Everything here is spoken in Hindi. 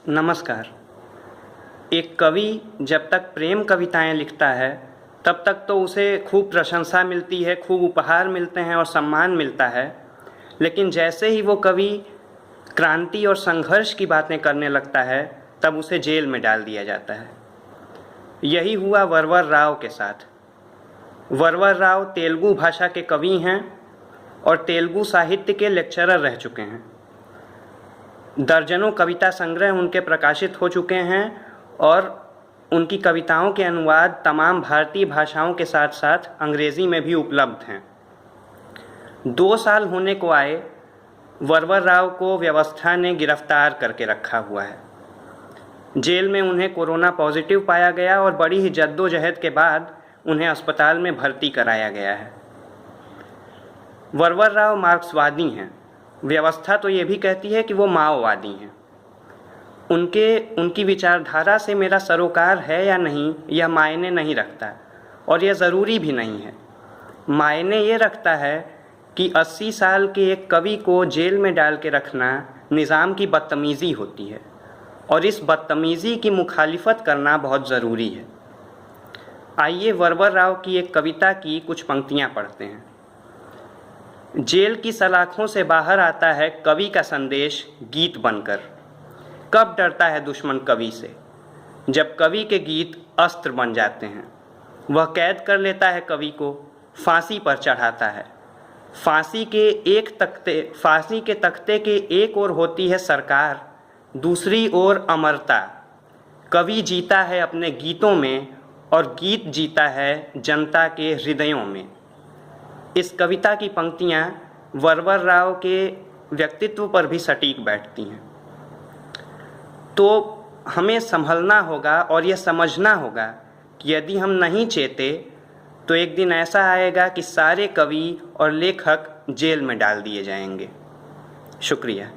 नमस्कार। एक कवि जब तक प्रेम कविताएं लिखता है तब तक तो उसे खूब प्रशंसा मिलती है, खूब उपहार मिलते हैं और सम्मान मिलता है। लेकिन जैसे ही वो कवि क्रांति और संघर्ष की बातें करने लगता है तब उसे जेल में डाल दिया जाता है। यही हुआ वरवर राव के साथ। वरवर राव तेलुगु भाषा के कवि हैं और तेलुगु साहित्य के लेक्चरर रह चुके हैं। दर्जनों कविता संग्रह उनके प्रकाशित हो चुके हैं और उनकी कविताओं के अनुवाद तमाम भारतीय भाषाओं के साथ साथ अंग्रेज़ी में भी उपलब्ध हैं। 2 साल होने को आए, वरवर राव को व्यवस्था ने गिरफ्तार करके रखा हुआ है। जेल में उन्हें कोरोना पॉजिटिव पाया गया और बड़ी ही जद्दोजहद के बाद उन्हें अस्पताल में भर्ती कराया गया है। वरवर राव मार्क्सवादी हैं। व्यवस्था तो ये भी कहती है कि वो माओवादी हैं। उनकी विचारधारा से मेरा सरोकार है या नहीं, यह मायने नहीं रखता और यह ज़रूरी भी नहीं है। मायने ये रखता है कि 80 साल के एक कवि को जेल में डाल के रखना निज़ाम की बदतमीज़ी होती है और इस बदतमीज़ी की मुखालिफत करना बहुत ज़रूरी है। आइए वरवर राव की एक कविता की कुछ पंक्तियाँ पढ़ते हैं। जेल की सलाखों से बाहर आता है कवि का संदेश गीत बनकर। कब डरता है दुश्मन कवि से, जब कवि के गीत अस्त्र बन जाते हैं। वह कैद कर लेता है कवि को, फांसी पर चढ़ाता है। फांसी के तख्ते के एक ओर होती है सरकार, दूसरी ओर अमरता। कवि जीता है अपने गीतों में और गीत जीता है जनता के हृदयों में। इस कविता की पंक्तियाँ वरवर राव के व्यक्तित्व पर भी सटीक बैठती हैं। तो हमें संभलना होगा और ये समझना होगा कि यदि हम नहीं चेते तो एक दिन ऐसा आएगा कि सारे कवि और लेखक जेल में डाल दिए जाएंगे। शुक्रिया।